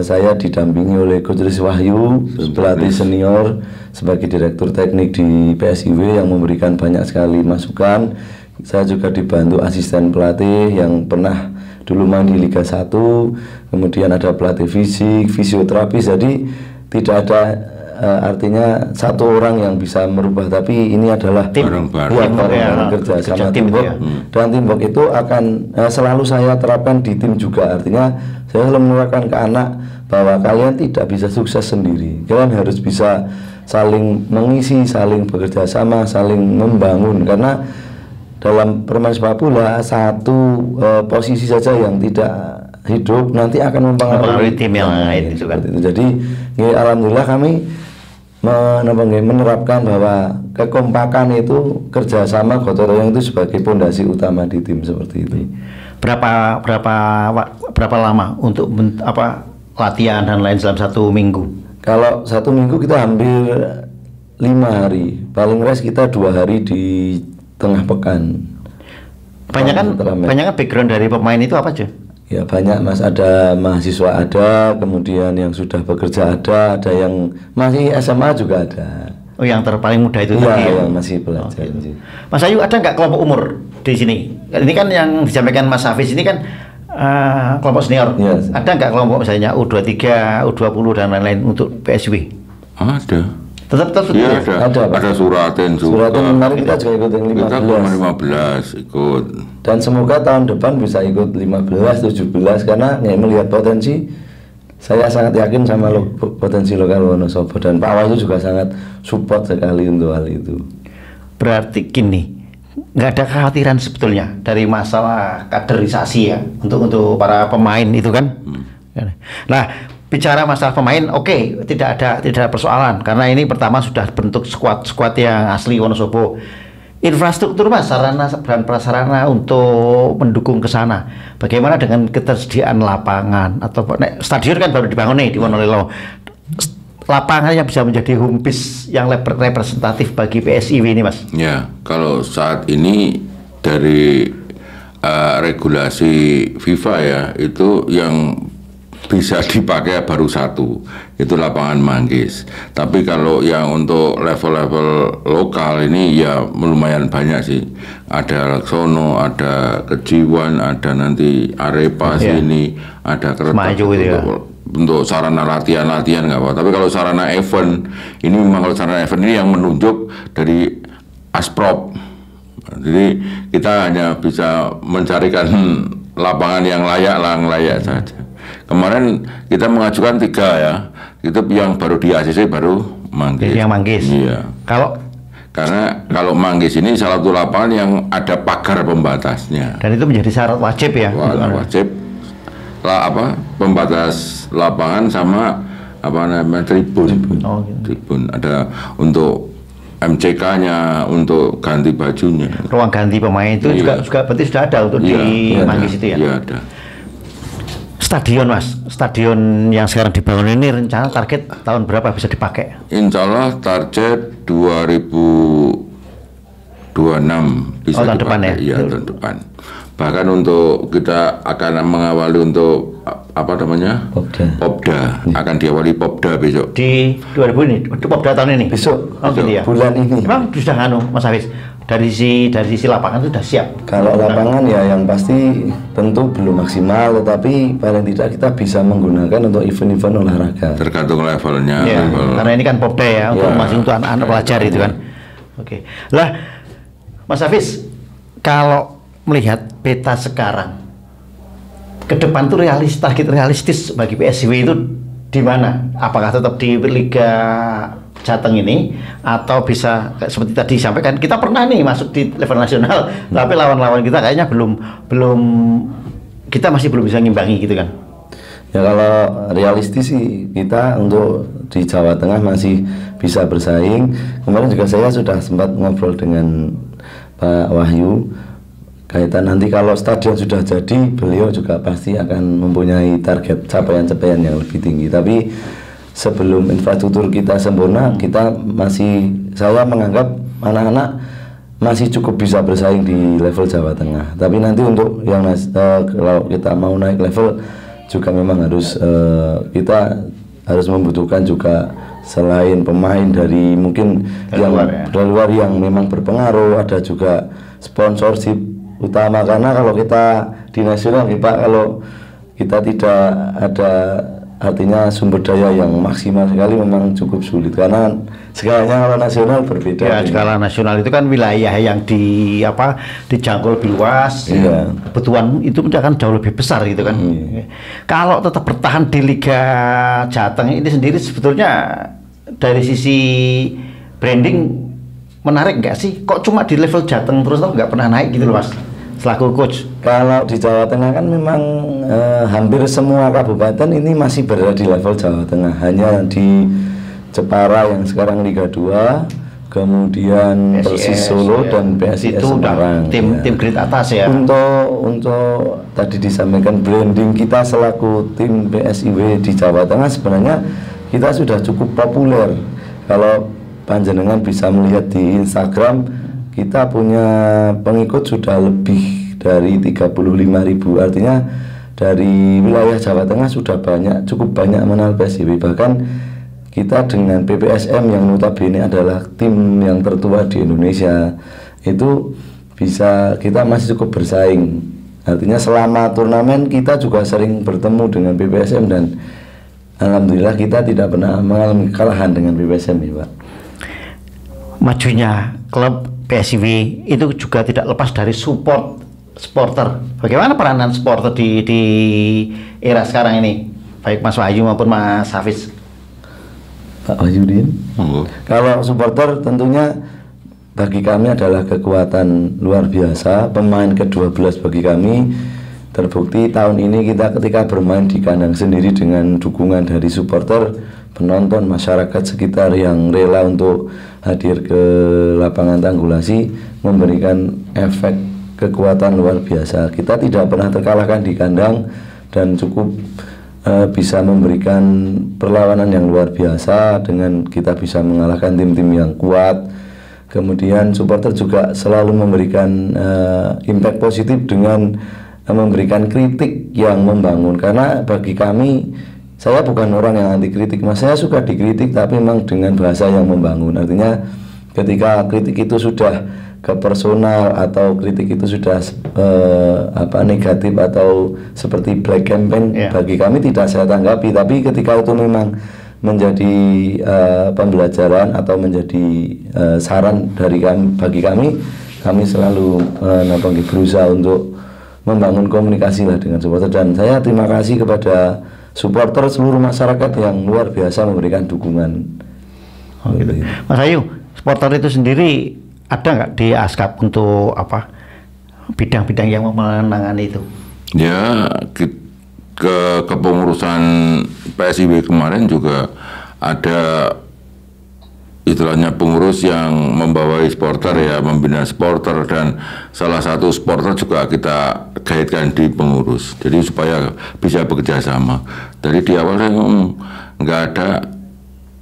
saya didampingi oleh Coach Rizky Wahyu, pelatih senior sebagai direktur teknik di PSIW yang memberikan banyak sekali masukan. Saya juga dibantu asisten pelatih yang pernah dulu main di Liga 1, kemudian ada pelatih fisik, fisioterapis. Jadi tidak ada artinya satu orang yang bisa merubah, tapi ini adalah tim kerja sama teamwork. Dan teamwork itu akan selalu saya terapkan di tim juga. Artinya saya selalu menerapkan ke anak bahwa kalian tidak bisa sukses sendiri, kalian harus bisa saling mengisi, saling bekerja sama, saling membangun. Karena dalam permainan sepak bola satu posisi saja yang tidak hidup nanti akan mempengaruhi tim yang lain itu kan. Jadi alhamdulillah kami menerapkan bahwa kekompakan itu, kerjasama, gotong royong itu sebagai pondasi utama di tim seperti itu. Berapa lama untuk latihan dan lain dalam 1 minggu? Kalau 1 minggu kita hampir 5 hari, paling rest kita 2 hari di tengah pekan. Banyak background dari pemain itu apa aja? Ya banyak, Mas. Ada mahasiswa, ada, kemudian yang sudah bekerja ada yang masih SMA juga ada. Oh, yang paling muda itu tadi ya? Yang masih belajar. Mas Ayu, ada nggak kelompok umur di sini? Ini kan yang disampaikan Mas Hafiz ini kan kelompok senior. Yes. Ada nggak kelompok misalnya U23, U20 dan lain-lain untuk PSW? Ada. Tetap ya, ada Suraten juga. Suraten kemarin kita juga ikut yang 15. Kita 15 ikut. Dan semoga tahun depan bisa ikut 15, 17 karena melihat potensi. Saya sangat yakin sama potensi lokal Wonosobo, dan Pak Wahyu juga sangat support sekali untuk hal itu. Berarti gini, nggak ada kekhawatiran sebetulnya dari masalah kaderisasi ya untuk para pemain itu kan. Nah, bicara masalah pemain, oke, tidak ada persoalan karena ini pertama sudah bentuk squad yang asli Wonosobo. Infrastruktur, Mas, sarana dan prasarana untuk mendukung ke sana. Bagaimana dengan ketersediaan lapangan atau stadion kan baru dibangun nih di Wonolelo. Lapangan yang bisa menjadi home base yang representatif bagi PSIW ini, Mas. Ya, kalau saat ini dari regulasi FIFA ya, itu yang bisa dipakai baru 1, itu lapangan Manggis. Tapi kalau yang untuk level-level lokal ini ya lumayan banyak sih. Ada Laksono, ada Kejiwan, ada nanti Arepa sini, ada Kereta untuk sarana latihan nggak apa. Tapi kalau sarana event ini memang, kalau sarana event ini yang menunjuk dari Asprop. Jadi kita hanya bisa mencarikan lapangan yang layak saja. Kemarin kita mengajukan 3 ya, itu yang baru di ACC baru Manggis. Yang Manggis. Iya. Karena kalau Manggis ini salah satu lapangan yang ada pagar pembatasnya. Dan itu menjadi syarat wajib ya. Wajib pembatas lapangan sama tribun. Oh, gitu. Tribun ada untuk MCK-nya, untuk ganti bajunya. Ruang ganti pemain itu juga berarti sudah ada untuk di Manggis itu ya. Iya ada. Stadion Mas, stadion yang sekarang dibangun ini rencana target tahun berapa bisa dipakai? Insya Allah target 2026 bisa tahun depan ya? Iya tahun depan. Bahkan untuk kita akan mengawali untuk Popda akan diawali Popda besok. Di 2000 ini, Popda tahun ini? Besok, gitu ya? bulan ini. Memang sudah Mas Hafiz, dari sisi lapangan itu sudah siap? Kalau lapangan ya yang pasti tentu belum maksimal, tetapi paling tidak kita bisa menggunakan untuk event-event olahraga. Tergantung levelnya. Ya, karena ini kan Popda ya, masih untuk anak-anak pelajar itu kan. Oke. Lah, Mas Hafiz, kalau melihat peta sekarang, ke depan tuh target realistis bagi PSIW itu di mana? Apakah tetap di Liga Jateng ini atau bisa seperti tadi disampaikan kita pernah nih masuk di level nasional, tapi lawan-lawan kita kayaknya belum kita masih belum bisa ngimbangi gitu kan? Ya kalau realistis sih kita untuk di Jawa Tengah masih bisa bersaing. Kemarin juga saya sudah sempat ngobrol dengan Pak Wahyu kaitan nanti kalau stadion sudah jadi, beliau juga pasti akan mempunyai target capaian-capaian yang lebih tinggi. Tapi sebelum infrastruktur kita sempurna, saya menganggap anak-anak masih cukup bisa bersaing di level Jawa Tengah. Tapi nanti untuk yang kalau kita mau naik level juga memang kita harus membutuhkan juga selain pemain dari mungkin dari luar yang memang berpengaruh, ada juga sponsorship utama, karena kalau kita di nasional Pak, kalau kita tidak ada artinya sumber daya yang maksimal sekali memang cukup sulit, karena skalanya kalau nasional berbeda. Ya, skala nasional itu kan wilayah yang dijangkau lebih luas. Iya. Kebutuhan itu akan jauh lebih besar gitu kan. Kalau tetap bertahan di Liga Jateng ini sendiri sebetulnya dari sisi branding menarik nggak sih? Kok cuma di level Jateng terus nggak pernah naik gitu loh Mas? Selaku coach. Kalau di Jawa Tengah kan memang hampir semua kabupaten ini masih berada di level Jawa Tengah. Hanya di Jepara yang sekarang Liga 2, kemudian Persis Solo dan PSIS Semarang. Tim grade atas ya. Untuk tadi disampaikan branding kita selaku tim PSIW di Jawa Tengah sebenarnya kita sudah cukup populer. Kalau panjenengan bisa melihat di Instagram, kita punya pengikut sudah lebih dari 35.000. Artinya dari wilayah Jawa Tengah sudah cukup banyak mengenal PSIW. Bahkan kita dengan PPSM yang notabene adalah tim yang tertua di Indonesia, itu kita masih cukup bersaing. Artinya selama turnamen kita juga sering bertemu dengan PPSM dan alhamdulillah kita tidak pernah mengalami kekalahan dengan PPSM ya Pak. Majunya klub PSIW itu juga tidak lepas dari supporter. Bagaimana peranan supporter di era sekarang ini, baik Mas Wahyu maupun Mas Hafiz? Pak Wahyudin. Kalau supporter tentunya bagi kami adalah kekuatan luar biasa. Pemain ke-12 bagi kami. Terbukti tahun ini kita ketika bermain di kandang sendiri dengan dukungan dari supporter, penonton, masyarakat sekitar yang rela untuk hadir ke lapangan Tanggulasi, memberikan efek kekuatan luar biasa. Kita tidak pernah terkalahkan di kandang dan cukup bisa memberikan perlawanan yang luar biasa dengan kita bisa mengalahkan tim-tim yang kuat. Kemudian supporter juga selalu memberikan impact positif dengan memberikan kritik yang membangun, karena bagi kami, saya bukan orang yang anti kritik Mas, saya suka dikritik tapi memang dengan bahasa yang membangun. Artinya ketika kritik itu sudah ke personal atau kritik itu sudah negatif atau seperti black campaign, bagi kami tidak saya tanggapi. Tapi ketika itu memang menjadi pembelajaran atau menjadi saran dari bagi kami selalu berusaha untuk membangun komunikasi lah dengan supporter, dan saya terima kasih kepada supporter seluruh masyarakat yang luar biasa memberikan dukungan. Oh, gitu. Mas Ayu, supporter itu sendiri ada nggak di ASKAP untuk apa bidang-bidang yang menangani itu? Ya, ke kepengurusan PSIB kemarin juga ada istilahnya pengurus yang membawai supporter ya, membina supporter, dan salah satu supporter juga kita kaitkan di pengurus. Jadi supaya bisa bekerja sama. Dari di awal saya ngomong nggak ada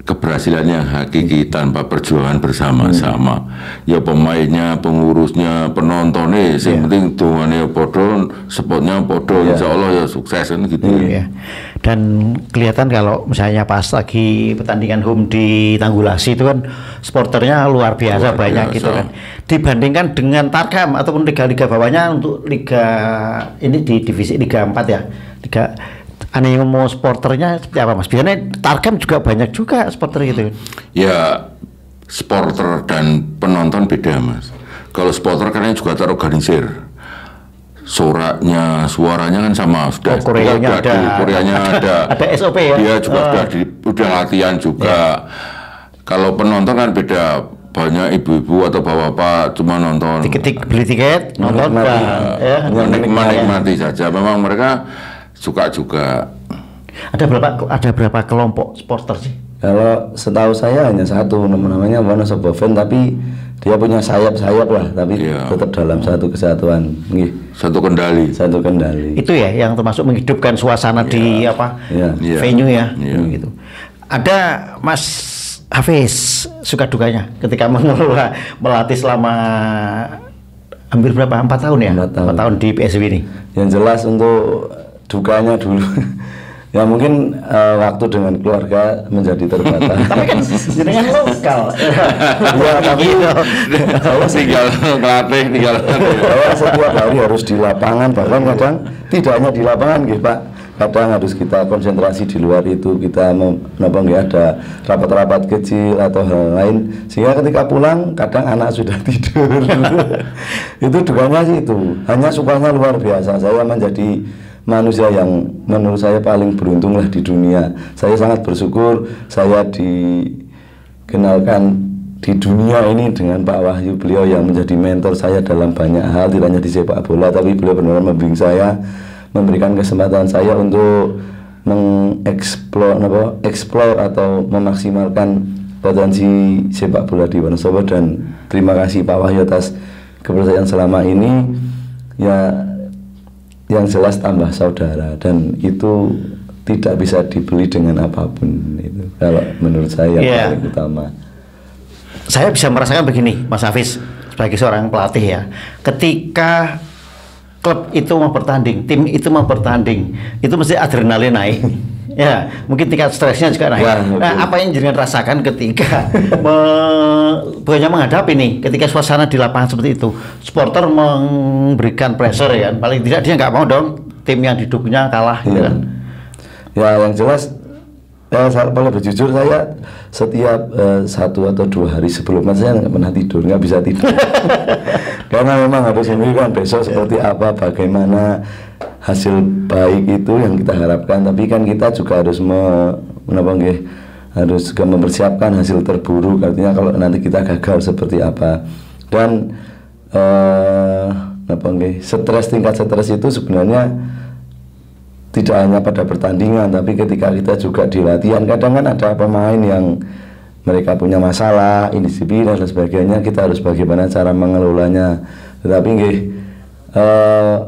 keberhasilan yang hakiki tanpa perjuangan bersama-sama. Ya pemainnya, pengurusnya, penontonnya, yang penting tuannya podo, supportnya podo, insya Allah ya sukses kan gitu. Dan kelihatan kalau misalnya pas lagi pertandingan home di Tanggulasi itu kan supporternya luar biasa banyak gitu kan. Dibandingkan dengan Tarkam ataupun liga-liga bawahnya, untuk liga ini di divisi Liga 4 ya. Liga animo supporternya seperti apa Mas? Biasanya Tarkam juga banyak juga supporter gitu. Ya supporter dan penonton beda Mas. Kalau supporter kan juga terorganisir, suaranya kan sama, sudah Koreanya ada ada SOP ya. Dia juga udah latihan juga. Kalau penonton kan beda, banyak ibu-ibu atau bapak-bapak cuma nonton, beli tiket nonton menikmati saja. Memang mereka suka juga. Ada berapa kelompok supporter sih? Kalau setahu saya hanya satu, namanya Wonosobo Fan, tapi dia punya sayap-sayap lah, tapi tetap dalam satu kesatuan. Satu kendali. Itu ya yang termasuk menghidupkan suasana di venue ya. Gitu. Ada Mas Hafiz suka dukanya ketika mengelola melatih selama hampir berapa? 4 tahun ya? 4 tahun di PSW ini. Yang jelas untuk dukanya dulu ya mungkin waktu dengan keluarga menjadi terbatas. Tapi kan jenengan lokal. Ya tapi tinggal tinggal setiap hari harus di lapangan, bahkan kadang tidak hanya di lapangan gitu Pak, kadang harus kita konsentrasi di luar itu, kita ada rapat-rapat kecil atau hal lain, sehingga ketika pulang kadang anak sudah tidur. Itu dukanya sih itu. Hanya sukanya luar biasa, saya menjadi manusia yang menurut saya paling beruntung lah di dunia. Saya sangat bersyukur saya dikenalkan di dunia ini dengan Pak Wahyu. Beliau yang menjadi mentor saya dalam banyak hal, tidak hanya di sepak bola, tapi beliau benar-benar membimbing saya, memberikan kesempatan saya untuk mengeksplor atau memaksimalkan potensi sepak bola di Wonosobo. Dan terima kasih Pak Wahyu atas kepercayaan selama ini. Ya, yang jelas tambah saudara, dan itu tidak bisa dibeli dengan apapun. Itu kalau menurut saya paling utama. Saya bisa merasakan begini Mas Hafiz, sebagai seorang pelatih ya, ketika klub itu mau bertanding, tim itu mau bertanding, itu mesti adrenalin naik. Ya, mungkin tingkat stresnya juga naik. Nah, apa yang jenengan rasakan ketika bukannya menghadapi nih, ketika suasana di lapangan seperti itu, supporter memberikan pressure ya, paling tidak dia nggak mau dong tim yang didukungnya kalah gitu kan. Ya, yang jelas kalau berjujur saya setiap 1 atau 2 hari sebelum match saya nggak pernah tidur, nggak bisa tidur. Karena memang harus memikirkan besok seperti apa, bagaimana hasil baik itu yang kita harapkan, tapi kan kita juga harus harus juga mempersiapkan hasil terburuk, artinya kalau nanti kita gagal seperti apa. Dan tingkat stres itu sebenarnya tidak hanya pada pertandingan, tapi ketika kita juga di latihan, kadang kan ada pemain yang mereka punya masalah, indisiplin dan sebagainya, kita harus bagaimana cara mengelolanya. Tetapi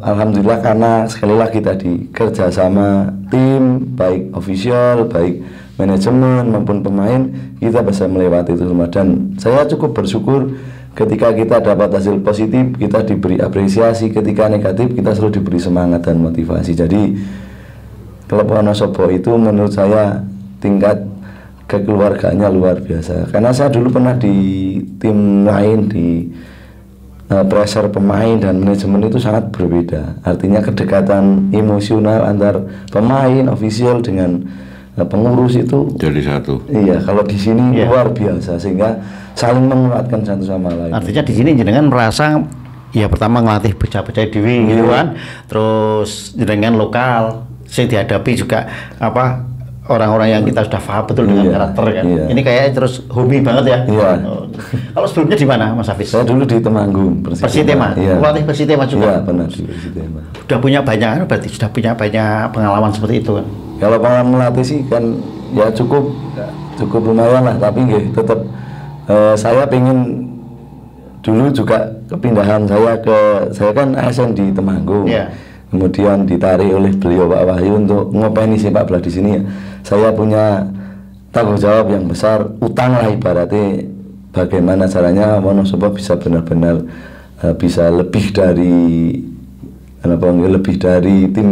alhamdulillah karena sekali lagi tadi kerjasama tim, baik official, baik manajemen maupun pemain, kita bisa melewati itu semua. Dan saya cukup bersyukur ketika kita dapat hasil positif, kita diberi apresiasi, ketika negatif kita selalu diberi semangat dan motivasi. Jadi klub Wonosobo itu menurut saya tingkat kekeluargaannya luar biasa. Karena saya dulu pernah di tim lain, di pressure pemain dan manajemen itu sangat berbeda. Artinya kedekatan emosional antar pemain, official dengan pengurus itu jadi satu. Iya, kalau di sini luar biasa, sehingga saling menguatkan satu sama lain. Artinya di sini jenengan merasa ya pertama ngelatih percaya diri gitu kan, terus jenengan lokal, saya dihadapi juga orang-orang yang kita sudah paham betul dengan karakter kan. Ini kayaknya terus hobi banget ya. Oh. Kalau sebelumnya di mana Mas Hafiz? Saya dulu di Temanggung, Persitema. Pelatih Persitema juga. Iya, pernah di Persitema. Sudah punya banyak, berarti sudah punya banyak pengalaman seperti itu kan. Kalau pengalaman melatih sih kan ya cukup lumayan lah, tapi nggih tetap saya pengen dulu juga kepindahan saya kan ASN di Temanggung. Kemudian ditarik oleh beliau Pak Wahyu untuk ngopeni sepak bola di sini ya. Saya punya tanggung jawab yang besar, utang lah ibaratnya, bagaimana caranya Wonosobo bisa benar-benar bisa lebih dari tim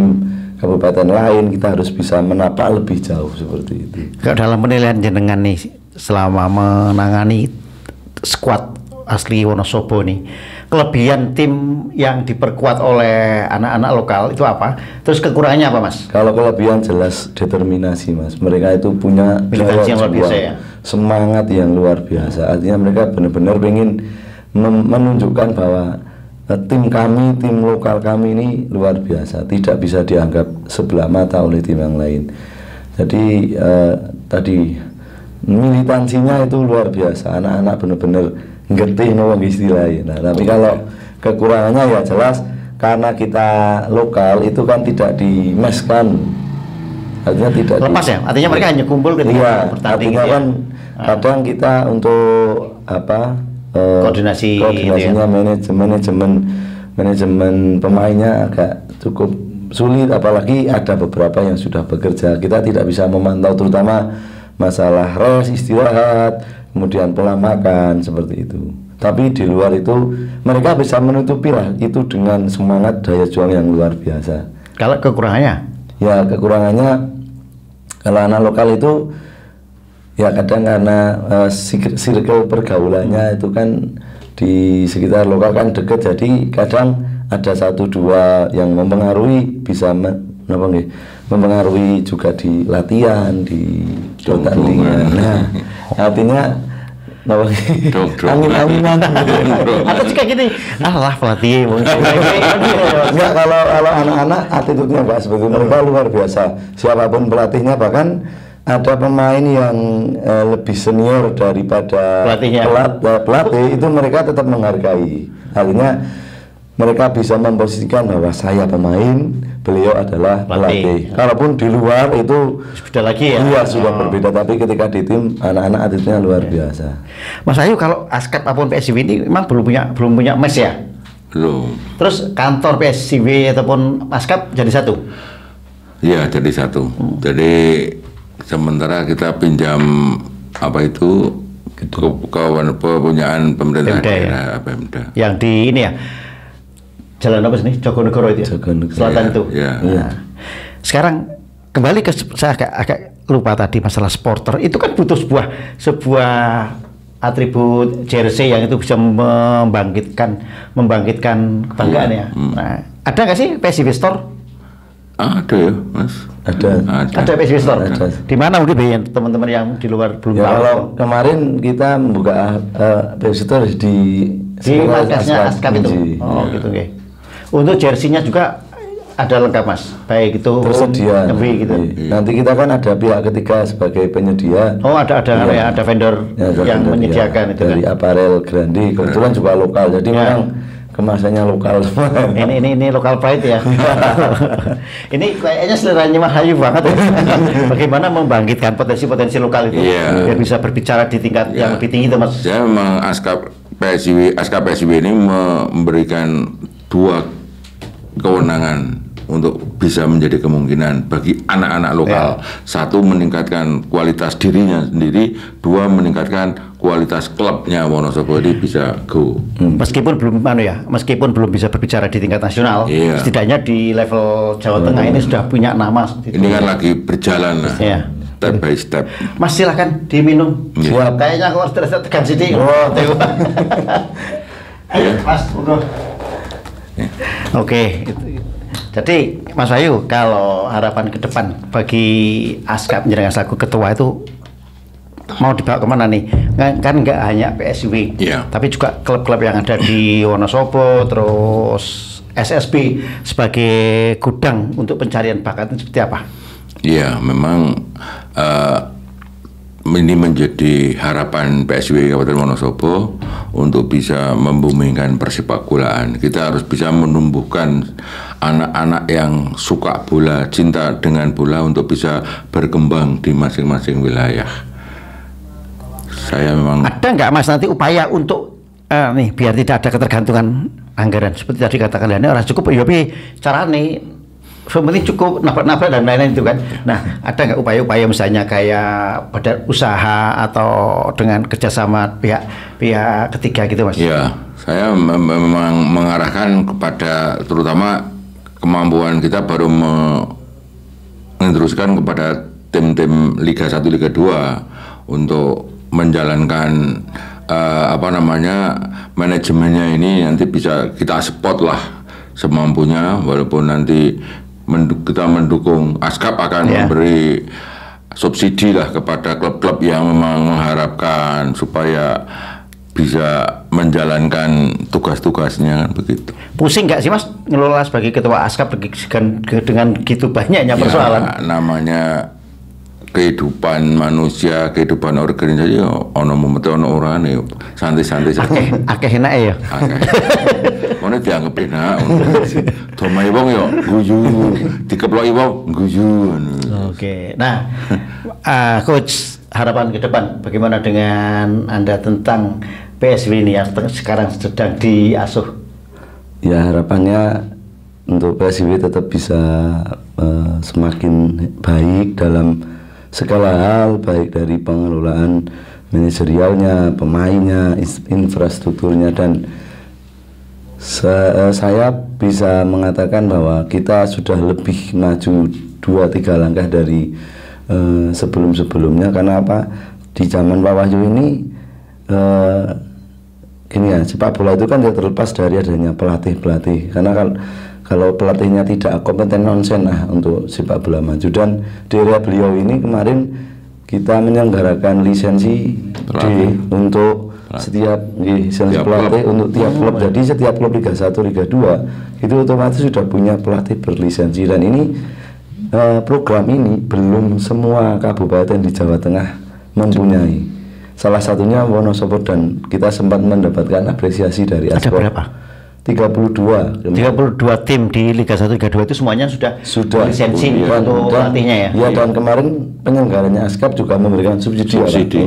kabupaten lain, kita harus bisa menapak lebih jauh seperti itu. Kalau dalam penilaian jenengan nih selama menangani skuad asli Wonosobo nih, kelebihan tim yang diperkuat oleh anak-anak lokal itu apa? Terus kekurangannya apa, Mas? Kalau kelebihan jelas determinasi, Mas. Mereka itu punya militansi yang luar biasa ya? Semangat yang luar biasa. Artinya mereka benar-benar ingin menunjukkan bahwa tim kami, tim lokal kami ini luar biasa, tidak bisa dianggap sebelah mata oleh tim yang lain. Jadi tadi militansinya itu luar biasa. Anak-anak benar-benar ngerti nawang istilahnya. Nah, tapi kalau kekurangannya ya jelas karena kita lokal itu kan tidak dimeskan, artinya tidak lepas ya, artinya mereka hanya kumpul ketika bertanding. Artinya kan kadang kita untuk koordinasinya gitu ya? manajemen pemainnya agak cukup sulit, apalagi ada beberapa yang sudah bekerja, kita tidak bisa memantau terutama masalah rest, istirahat, kemudian pola makan seperti itu. Tapi di luar itu mereka bisa menutupi lah itu dengan semangat daya juang yang luar biasa. Kalau kekurangannya? Ya kekurangannya kalau anak lokal itu ya kadang karena circle pergaulannya itu kan di sekitar lokal kan dekat, jadi kadang ada 1-2 yang mempengaruhi, bisa mempengaruhi juga di latihan, di pertandingan. Nah, artinya angin-anginan atau juga gini, lah pelatih enggak, kalau anak-anak attitude-nya enggak seperti mereka luar biasa, siapapun pelatihnya, bahkan ada pemain yang lebih senior daripada pelatih itu mereka tetap menghargai. Artinya mereka bisa memposisikan bahwa saya pemain, beliau adalah pelatih. Kalaupun di luar itu sudah lagi ya. Iya, sudah berbeda, tapi ketika di tim anak-anak atletnya luar biasa. Mas Ayu, kalau ASKAP ataupun PSIW ini memang belum punya mes ya? Belum. Terus kantor PSIW ataupun ASKAP jadi satu? Iya, jadi satu. Jadi sementara kita pinjam kepunyaan pemerintah daerah, Pemda. Yang di ini ya, Jalan apa sih? Jogonegoro itu ya? Selatan itu. Ya. Nah, sekarang kembali ke, saya agak lupa tadi masalah supporter. Itu kan butuh sebuah atribut jersey yang itu bisa membangkitkan kebanggaan ya. Nah, ada nggak sih PSIW Store? Ada ya, Mas. Ada PSIW Store. Di mana mungkin teman-teman yang di luar belum ya, tahu? Kalau kemarin kita membuka PSIW Store di markasnya ASKAP itu. Oh, gitu ya. Untuk jersinya juga ada lengkap, Mas, baik itu tersedia gitu. Nanti kita kan ada pihak ketiga sebagai penyedia. Oh, ada vendor yang menyediakan itu dari kan. Aparel Grandi, kebetulan juga lokal, jadi memang kemasannya lokal semua. Ini lokal pride ya. Ini kayaknya seleranya Mas Ayu banget ya. Bagaimana membangkitkan potensi-potensi lokal itu biar bisa berbicara di tingkat yang lebih tinggi itu, Mas. Saya memang ASKAP PSIW ini memberikan 2 kewenangan untuk bisa menjadi kemungkinan bagi anak-anak lokal. Satu, meningkatkan kualitas dirinya sendiri. 2, meningkatkan kualitas klubnya Wonosobo ini bisa go. Meskipun belum bisa berbicara di tingkat nasional, setidaknya di level Jawa Tengah ini sudah punya nama. Ini kan lagi berjalan lah. Step by step. Mas, silahkan diminum. Kayaknya aku harus tekan sini. Ayo, Mas, Oke. Jadi Mas Ayu, kalau harapan ke depan bagi ASKAP menjadi selaku ketua itu mau dibawa kemana nih? Kan nggak hanya PSIW, tapi juga klub-klub yang ada di Wonosobo, terus SSB sebagai gudang untuk pencarian bakat itu seperti apa? Ya, memang ini menjadi harapan PSW Kabupaten Wonosobo untuk bisa membumingkan persepak bolaan. Kita harus bisa menumbuhkan anak-anak yang suka bola, cinta dengan bola untuk bisa berkembang di masing-masing wilayah. Saya memang ada nggak Mas nanti upaya untuk nih biar tidak ada ketergantungan anggaran seperti tadi katakan ini orang cukup ya cara nih sebenarnya cukup nabrak-nabrak dan lain-lain itu kan. Nah, ada nggak upaya-upaya misalnya kayak pada usaha atau dengan kerjasama pihak ketiga gitu Mas? Ya, saya memang mengarahkan kepada terutama kemampuan kita baru meneruskan kepada tim-tim Liga 1, Liga 2 untuk menjalankan manajemennya ini nanti bisa kita support lah semampunya, walaupun nanti kita mendukung ASKAP akan memberi subsidi lah kepada klub-klub yang memang mengharapkan supaya bisa menjalankan tugas-tugasnya begitu. Pusing nggak sih Mas ngelola sebagai ketua ASKAP dengan gitu banyaknya persoalan? Ya, namanya kehidupan manusia, kehidupan organisasi, ono mumet ono orane, santai-santai saja. Akeh enak ya. Mana dianggap enak. Domai wong yo guyu, dikeploki wong guyu. Oke. Nah, coach, harapan ke depan bagaimana dengan Anda tentang PSW ini yang sekarang sedang diasuh? Ya, harapannya untuk PSW tetap bisa semakin baik dalam segala hal, baik dari pengelolaan manajerialnya, pemainnya, infrastrukturnya, dan saya bisa mengatakan bahwa kita sudah lebih maju 2-3 langkah dari sebelum-sebelumnya. Karena apa? Di zaman Pak Wahyu ini gini ya, sepak bola itu kan tidak terlepas dari adanya pelatih-pelatih. Karena kalau pelatihnya tidak kompeten, nonsen lah untuk sepak bola maju. Dan di era beliau ini kemarin kita menyelenggarakan lisensi untuk setiap lisensi pelatih untuk tiap klub. Jadi setiap klub Liga 1, Liga 2 itu otomatis sudah punya pelatih berlisensi. Dan ini program ini belum semua kabupaten di Jawa Tengah mempunyai. Salah satunya Wonosobo, dan kita sempat mendapatkan apresiasi dari Ada berapa? 32 tim di Liga 1, Liga 2 itu semuanya sudah lisensi untuk pelatihnya ya? Ya, dan kemarin penyelenggaranya ASKAP juga memberikan subsidi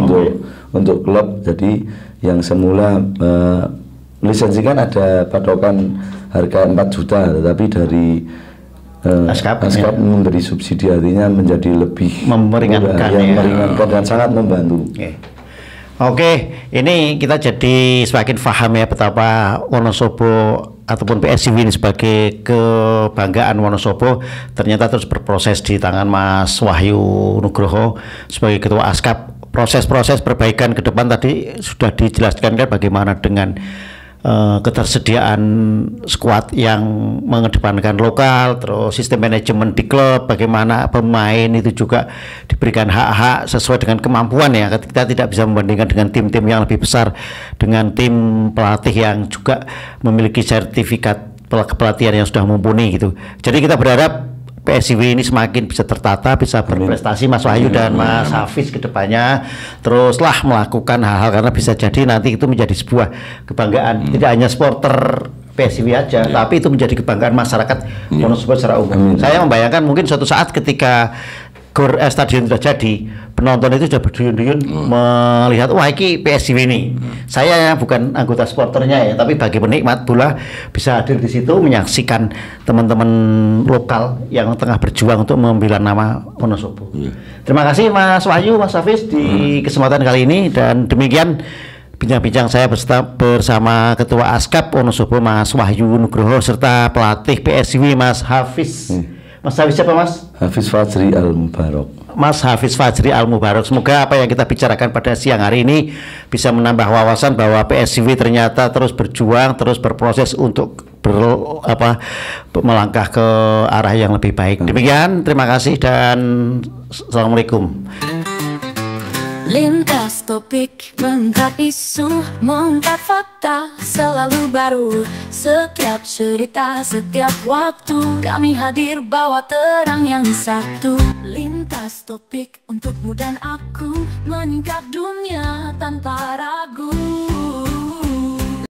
untuk klub. Jadi yang semula lisensi kan ada patokan harga 4 juta, tetapi dari ASKAP memberi subsidi, artinya menjadi lebih meringankan dan sangat membantu. Oke, ini kita jadi semakin paham ya betapa Wonosobo ataupun PSW ini sebagai kebanggaan Wonosobo ternyata terus berproses di tangan Mas Wahyu Nugroho sebagai Ketua ASKAP. Proses-proses perbaikan ke depan tadi sudah dijelaskan kan bagaimana dengan ketersediaan skuad yang mengedepankan lokal, terus sistem manajemen di klub, bagaimana pemain itu juga diberikan hak-hak sesuai dengan kemampuan ya. Kita tidak bisa membandingkan dengan tim-tim yang lebih besar dengan tim pelatih yang juga memiliki sertifikat kepelatihan yang sudah mumpuni gitu. Jadi kita berharap PSW ini semakin bisa tertata, bisa berprestasi Mas Wahyu dan Mas Hafiz ke depannya, teruslah melakukan hal-hal karena bisa jadi nanti itu menjadi sebuah kebanggaan, tidak hanya supporter PSW aja, tapi itu menjadi kebanggaan masyarakat Wonosobo secara umum. Saya membayangkan mungkin suatu saat ketika stadion sudah jadi, penonton itu sudah berduyun-duyun melihat, wah ini PSW ini. Saya bukan anggota supporternya ya, tapi bagi penikmat bola bisa hadir di situ menyaksikan teman-teman lokal yang tengah berjuang untuk membela nama Wonosobo. Terima kasih Mas Wahyu, Mas Hafiz di kesempatan kali ini, dan demikian bincang-bincang saya bersama Ketua ASKAP Wonosobo Mas Wahyu Nugroho serta pelatih PSW Mas Hafiz. Mas Hafiz siapa Mas? Hafiz Fajri Al-Mubarok. Mas Hafiz Fajri Al-Mubarok. Semoga apa yang kita bicarakan pada siang hari ini bisa menambah wawasan bahwa PSW ternyata terus berjuang, terus berproses untuk melangkah ke arah yang lebih baik. Demikian, terima kasih dan Assalamualaikum. Lintas topik, mengangkat isu, mengangkat fakta, selalu baru. Setiap cerita, setiap waktu, kami hadir bawa terang yang satu. Lintas topik untukmu dan aku, meningkat dunia tanpa ragu.